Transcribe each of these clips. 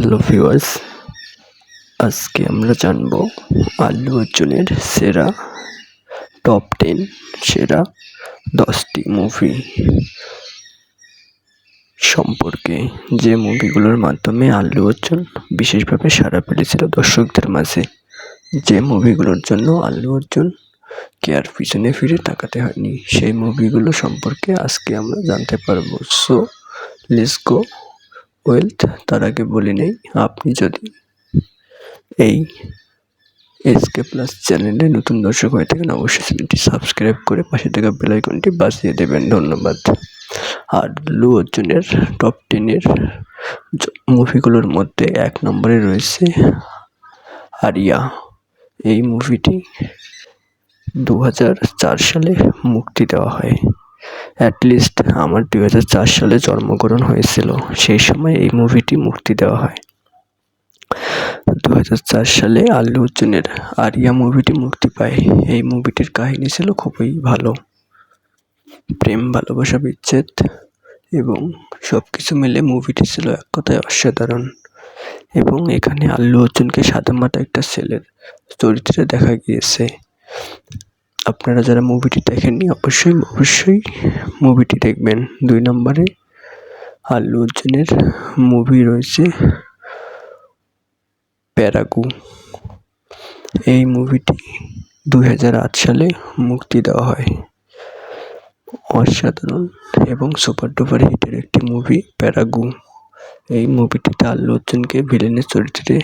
Hello viewers, আজকে আমরা জানবো আল্লু অর্জুনের সেরা টপ 10 সেরা 10টি মুভি সম্পর্কে, যে মুভিগুলোর মাধ্যমে আল্লু অর্জুন বিশেষভাবে সাড়া ফেলেছিল দর্শকদের মাঝে, যে মুভিগুলোর জন্য আল্লু অর্জুনকে আর পিছনে ফিরে তাকাতে হয়নি, সেই মুভিগুলো সম্পর্কে আজকে আমরা জানতে পারবো। So let's go wealth. তার আগে বলে নেই, আপনি যদি এই এসকে প্লাস চ্যানেলে নতুন দর্শক হয়ে থাকেন, অবশ্যই চ্যানেলটি সাবস্ক্রাইব করে পাশে থাকা বেল আইকনটি বাজিয়ে দেবেন। ধন্যবাদ। আর আল্লু অর্জুনের টপ 10 মুভিগুলোর মধ্যে 1 নম্বরে রয়েছে আরিয়া। এই মুভিটি 2004 সালে মুক্তি দেওয়া হয়। অ্যাটলিস্ট আমার 2004 সালে জন্মগ্রহণ হয়েছিল, সেই সময় এই মুভিটি মুক্তি দেওয়া হয়। 2004 সালে আল্লু অর্জুনের আরিয়া মুভিটি মুক্তি পায়। এই মুভিটির কাহিনী ছিল খুবই ভালো, প্রেম, ভালোবাসা, বিচ্ছেদ এবং সবকিছু মিলে মুভিটি ছিল এক কথায় অসাধারণ। এবং এখানে আল্লু অর্জুনকে সাদামাটা একটা ছেলের চরিত্রে দেখা গিয়েছে। আপনারা যারা মুভিটি দেখেননি, অবশ্যই মুভিটি দেখবেন। 2 নম্বরে আল্লু অর্জুনের মুভি রয়েছে প্যারাগু। এই মুভিটি 2008 সালে মুক্তি দেওয়া হয়। অসাধারণ এবং সুপার ডুপার হিটের একটি মুভি প্যারাগু। এই মুভিটিতে আল্লু অর্জুনকে ভিলেনের চরিত্রে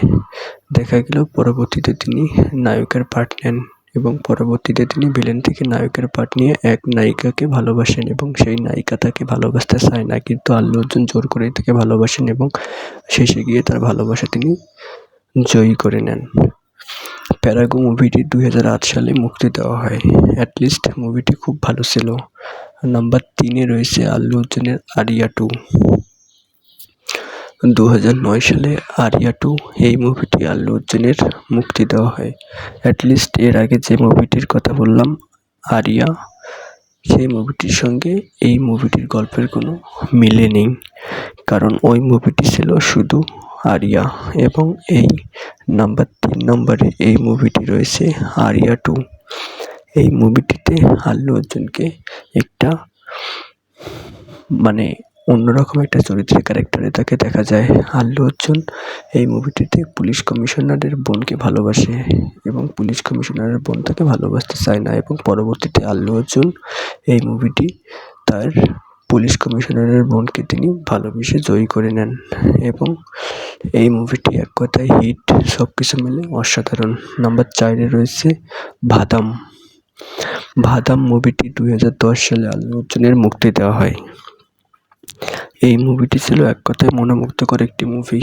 দেখা গেলেও পরবর্তীতে তিনি নায়কের পার্ট নেন এবং পরবর্তীতে তিনি ভিলেন থেকে নায়কের পার্ট নিয়ে এক নায়িকাকে ভালোবাসেন এবং সেই নায়িকা তাকে ভালোবাসতে চায় না, কিন্তু আল্লু অর্জুন জোর করেই তাকে ভালোবাসেন এবং শেষে গিয়ে তার ভালোবাসা তিনি জয়ী করে নেন। প্যারাগু মুভিটি 2008 সালে মুক্তি দেওয়া হয়। অ্যাটলিস্ট মুভিটি খুব ভালো ছিল। নাম্বার 3-এ রয়েছে আল্লু অর্জুনের আরিয়া 2। 2009 সালে আরিয়া 2 এই মুভিটি আল্লু অর্জুনের মুক্তি দেওয়া হয়। অ্যাটলিস্ট এর আগে যে মুভিটির কথা বললাম আরিয়া, সেই মুভিটির সঙ্গে এই মুভিটির গল্পের কোনো মিলে নেই, কারণ ওই মুভিটি ছিল শুধু আরিয়া। এবং এই নাম্বার 3 নম্বরে এই মুভিটি রয়েছে আরিয়া 2। এই মুভিটিতে আল্লু অর্জুনকে একটা অন্যরকম একটা চরিত্রের ক্যারেক্টারে তাকে দেখা যায়। আল্লু অর্জুন এই মুভিটিতে পুলিশ কমিশনারের বোনকে ভালোবাসে এবং পুলিশ কমিশনারের বোন তাকে ভালোবাসতে চায় না, এবং পরবর্তীতে আল্লু অর্জুন এই মুভিটি তার পুলিশ কমিশনারের বোনকে তিনি ভালোবেসে জয়ী করে নেন এবং এই মুভিটি এক কথায় হিট, সব কিছু মিলে অসাধারণ। নাম্বার 4-এ রয়েছে ভাদাম। ভাদাম মুভিটি 2010 সালে আল্লু অর্জুনের মুক্তি দেওয়া হয়। এই মুভিটি ছিল এক কথায় মনোমুগ্ধকর একটি মুভি।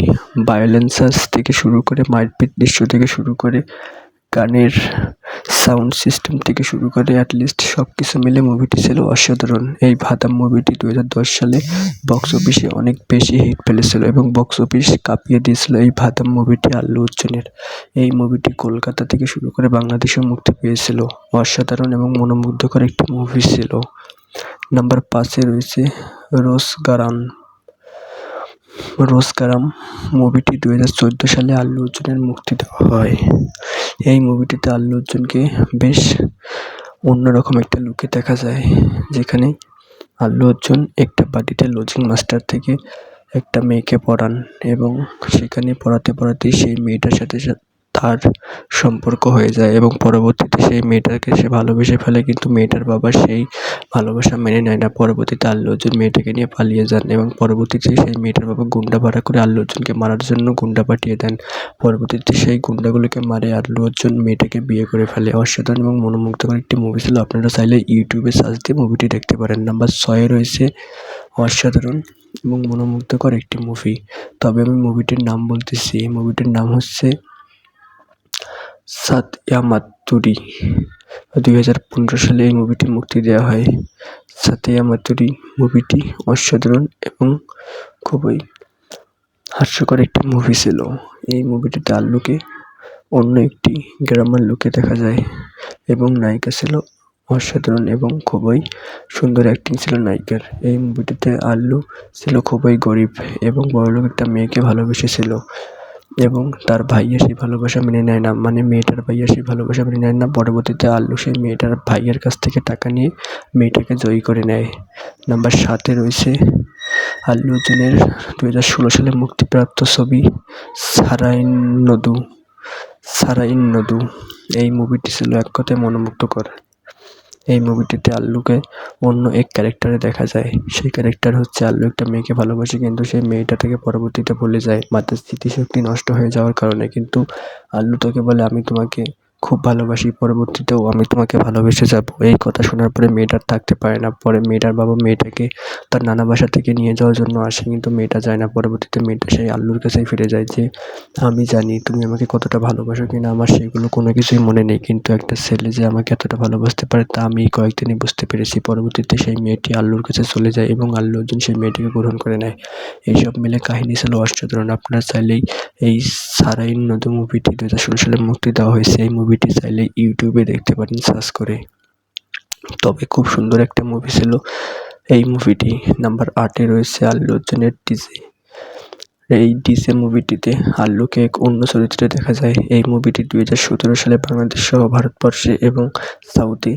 ভায়োলেন্স থেকে শুরু করে, মারপিট দৃশ্য থেকে শুরু করে, গানের সাউন্ড সিস্টেম থেকে শুরু করে, অ্যাটলিস্ট সব কিছু মিলে মুভিটি ছিল অসাধারণ। এই ভাদাম মুভিটি 2010 সালে বক্স অফিসে অনেক বেশি হিট ফেলেছিল এবং বক্স অফিস কাঁপিয়ে দিয়েছিল এই ভাদাম মুভিটি আল্লু অর্জুনের। এই মুভিটি কলকাতা থেকে শুরু করে বাংলাদেশেও মুক্তি পেয়েছিল। অসাধারণ এবং মনোমুগ্ধকর একটি মুভি ছিল। নাম্বার 5-এ রয়েছে রোজগারাম মুভিটি 2014 সালে আল্লু অর্জুনের মুক্তি দেওয়া হয়। এই মুভিটিতে আল্লু অর্জুনকে বেশ অন্যরকম একটা লুকে দেখা যায়, যেখানে আল্লু অর্জুন একটা বাড়িতে লজিং মাস্টার থেকে একটা মেয়েকে পড়ান এবং সেখানে পড়াতে সেই মেয়েটার সাথে তার সম্পর্ক হয়ে যায় এবং পরবর্তীতে সেই মেয়েটাকে সে ভালোবেসে ফেলে, কিন্তু মেয়েটার বাবা সেই ভালোবাসা মেনে নেয় না। পরবর্তীতে আল্লু অর্জুন মেয়েটাকে নিয়ে পালিয়ে যান এবং পরবর্তীতে সেই মেয়েটার বাবা গুন্ডা ভাড়া করে আল্লু অর্জুনকে মারার জন্য গুন্ডা পাঠিয়ে দেন। পরবর্তীতে সেই গুন্ডাগুলোকে মারে আল্লু অর্জুন মেয়েটাকে বিয়ে করে ফেলে। অসাধারণ এবং মনোমুগ্ধকর একটি মুভি ছিল। আপনারা চাইলে ইউটিউবে সার্চ দিয়ে মুভিটি দেখতে পারেন। নাম্বার 6-এ রয়েছে অসাধারণ এবং মনোমুগ্ধকর একটি মুভি, তবে আমি মুভিটির নাম বলতেছি। এই মুভিটির নাম হচ্ছে সাতিয়ামাতুরি। 2015 সালে এই মুভিটি মুক্তি দেওয়া হয়। সাতিয়ামাতুরি মুভিটি অসাধারণ এবং খুবই হাস্যকর একটি মুভি ছিল। এই মুভিটিতে আল্লুকে অন্য একটি গ্রামের লোকে দেখা যায় এবং নায়িকা ছিল অসাধারণ এবং খুবই সুন্দর অ্যাক্টিং ছিল নায়িকার। এই মুভিটিতে আল্লু ছিল খুবই গরিব এবং বড়লোক একটা মেয়েকে ভালোবেসেছিল এবং তার ভাইয়া সেই ভালোবাসা মেনে নেয় না, মানে মেয়েটার ভাইয়া সেই ভালোবাসা মেনে নেয় না। পরবর্তীতে আল্লু সেই মেয়েটার ভাইয়ের কাছ থেকে টাকা নিয়ে মেয়েটাকে জয়ী করে নেয়। নাম্বার 7-এ রয়েছে আল্লু অর্জুনের 2016 সালে মুক্তিপ্রাপ্ত ছবি সারাইন নদু। এই মুভিটি ছিল এক কথায় মনোমুগ্ধকর। এই মুভিটিতে আল্লুকে অন্য এক ক্যারেক্টারে দেখা যায়। সেই ক্যারেক্টার হচ্ছে আল্লু একটা মেয়েকে ভালোবাসে, কিন্তু সেই মেয়েটা তাকে পরবর্তীতে ভুলে যায় মাথার স্মৃতিশক্তি নষ্ট হয়ে যাওয়ার কারণে। কিন্তু আল্লু তাকে বলে, আমি তোমাকে খুব ভালোবাসি, পরবর্তীতেও আমি তোমাকে ভালোবেসে যাব। এই কথা শোনার পরে মেয়েটা আর থাকতে পারে না। পরে মেয়েটার বাবা মেয়েটাকে তার নানা বাসা থেকে নিয়ে যাওয়ার জন্য আসে, কিন্তু মেয়েটা যায় না। পরবর্তীতে মেয়েটা সেই আল্লুর কাছেই ফিরে যায় যে, আমি জানি তুমি আমাকে কতটা ভালোবাসো কিনা আমার সেগুলো কোনো কিছুই মনে নেই, কিন্তু একটা ছেলে যে আমাকে এতটা ভালোবাসতে পারে তা আমি এই কয়েকদিনে বুঝতে পেরেছি। পরবর্তীতে সেই মেয়েটি আল্লুর কাছে চলে যায় এবং আল্লু অর্জুন সেই মেয়েটিকে গ্রহণ করে নেয়। এইসব মিলে কাহিনী ছিল অসাধারণ। আপনারা চাইলেই এই সারাইন নদু মুভিটি 2016 সালে মুক্তি দেওয়া হয়েছে। এই মুভিটি চাইলে ইউটিউবে দেখতে পারেন সার্চ করে। তবে খুব সুন্দর একটা মুভি ছিল এই মুভিটি। নাম্বার 8-এ রয়েছে আল্লু অর্জুনের ডিজে। এই ডিজে মুভিটিতে আল্লুকে এক অন্য চরিত্রে দেখা যায়। এই মুভিটি 2017 সালে বাংলাদেশ সহ ভারতবর্ষে এবং সাউথে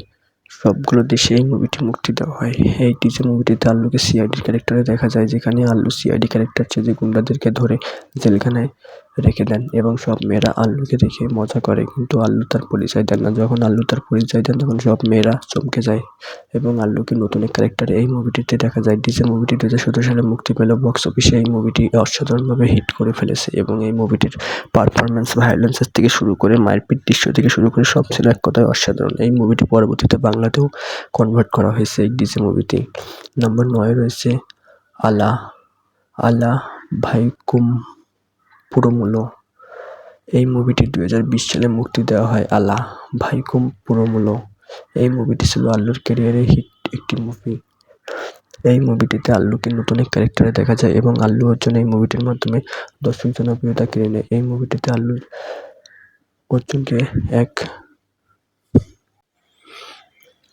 সবগুলো দেশে এই মুভিটি মুক্তি দেওয়া হয়। এই ডিজে মুভিটিতে আল্লুকে সিআইডির ক্যারেক্টারে দেখা যায়, যেখানে আল্লু সিআইডি ক্যারেক্টার যে গুন্ডাদেরকে ধরে জেলখানায় রেখে দেন এবং সব মেয়েরা আল্লুকে দেখে মজা করে, কিন্তু আল্লু তার পরিচয় দেন না। যখন আল্লু তার পরিচয় দেন তখন সব মেয়েরা চমকে যায় এবং আল্লুকে নতুন এক ক্যারেক্টারে এই মুভিটিতে দেখা যায়। ডিজে মুভিটি 2017 সালে মুক্তি পেল। বক্স অফিসে এই মুভিটি অসাধারণভাবে হিট করে ফেলেছে এবং এই মুভিটির পারফরমেন্স, ভায়োলেন্সের থেকে শুরু করে মারপিট দৃশ্য থেকে শুরু করে সব ছিল এক কথায় অসাধারণ। এই মুভিটি পরবর্তীতে বাংলাতেও কনভার্ট করা হয়েছে এই ডিজে মুভিতে। নাম্বার 9-এ রয়েছে আলা ভাইকুম পুরোমুলো। এই মুভিটি 2020 সালে মুক্তি দেওয়া হয়। আলা ভাইকুম পুরোমুলো এই মুভিটি ছিল আল্লুর ক্যারিয়ারে হিট একটি মুভি। এই মুভিটিতে আল্লুকে নতুন এক ক্যারেক্টারে দেখা যায় এবং আল্লু অর্জুন এই মুভিটির মাধ্যমে দর্শক জনপ্রিয়তা কেড়ে নেয়। এই মুভিটিতে আল্লু অর্জুনকে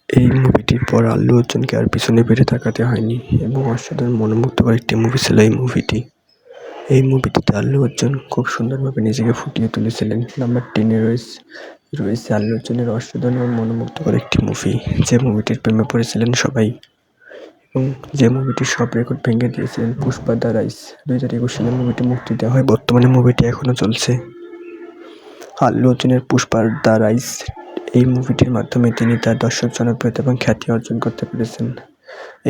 এই মুভিটির পর আল্লু অর্জুনকে আর পিছনে ফিরে তাকাতে হয়নি এবং অসাধারণ মনোমুগ্ধকর একটি মুভি ছিল এই মুভিটি। এই মুভিটিতে আল্লু অর্জুন খুব সুন্দরভাবে নিজেকে ফুটিয়ে তুলেছিলেন। নাম্বার 10-এ রয়েছে আল্লু অর্জুনের অসাধারণ ও মনোমুগ্ধকর একটি মুভি, যে মুভিটির প্রেমে পড়েছিলেন সবাই এবং যে মুভিটির সব রেকর্ড ভেঙে দিয়েছিলেন, পুষ্পা দ্য রাইজ। 2021 সালে মুভিটি মুক্তি দেওয়া হয়। বর্তমানে মুভিটি এখনও চলছে। আল্লু অর্জুনের পুষ্পা দ্য রাইজ এই মুভিটির মাধ্যমে তিনি তার দর্শক জনপ্রিয়তা এবং খ্যাতি অর্জন করতে পেরেছেন।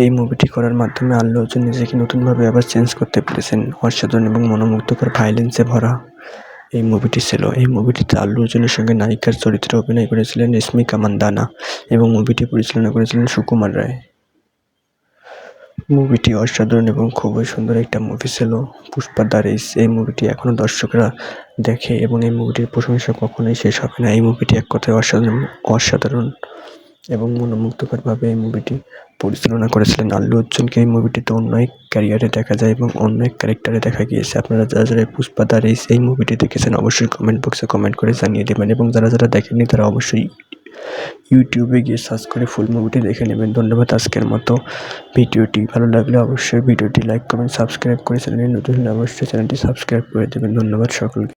এই মুভিটি করার মাধ্যমে আল্লু অর্জুন নিজেকে নতুনভাবে আবার চেঞ্জ করতে পেরেছেন। অসাধারণ এবং মনোমুগ্ধকর ভায়োলেন্সে ভরা এই মুভিটি ছিল। এই মুভিটিতে আল্লু অর্জুনের সঙ্গে নায়িকার চরিত্রে অভিনয় করেছিলেন রশ্মিকা মান্দানা এবং মুভিটি পরিচালনা করেছিলেন সুকুমার রায়। মুভিটি অসাধারণ এবং খুবই সুন্দর একটা মুভি ছিল পুষ্পা দ্য রাইজ। এই মুভিটি এখনও দর্শকরা দেখে এবং এই মুভিটির প্রশংসা কখনোই শেষ হবে না। এই মুভিটি এক কথায় অসাধারণ এবং মনোমুগ্ধকরভাবে এই মুভিটি পরিচালনা করেছিলেন আল্লু অর্জুনকে। এই মুভিটিতে অন্য এক ক্যারিয়ারে দেখা যায় এবং অন্য এক ক্যারেক্টারে দেখা গিয়েছে। আপনারা যারা যারা পুষ্পা দ্য রাইজ এই মুভিটি দেখেছেন অবশ্যই কমেন্ট বক্সে কমেন্ট করে জানিয়ে দেবেন এবং যারা যারা দেখেননি তারা অবশ্যই ইউটিউবে গিয়ে সার্চ করে ফুল মুভিটি দেখে নেবেন। ধন্যবাদ। আজকের মতো ভিডিওটি ভালো লাগলে অবশ্যই ভিডিওটি লাইক, কমেন্ট, সাবস্ক্রাইব করে চ্যানেলে নতুন হলে অবশ্যই চ্যানেলটি সাবস্ক্রাইব করে দেবেন। ধন্যবাদ সকলকে।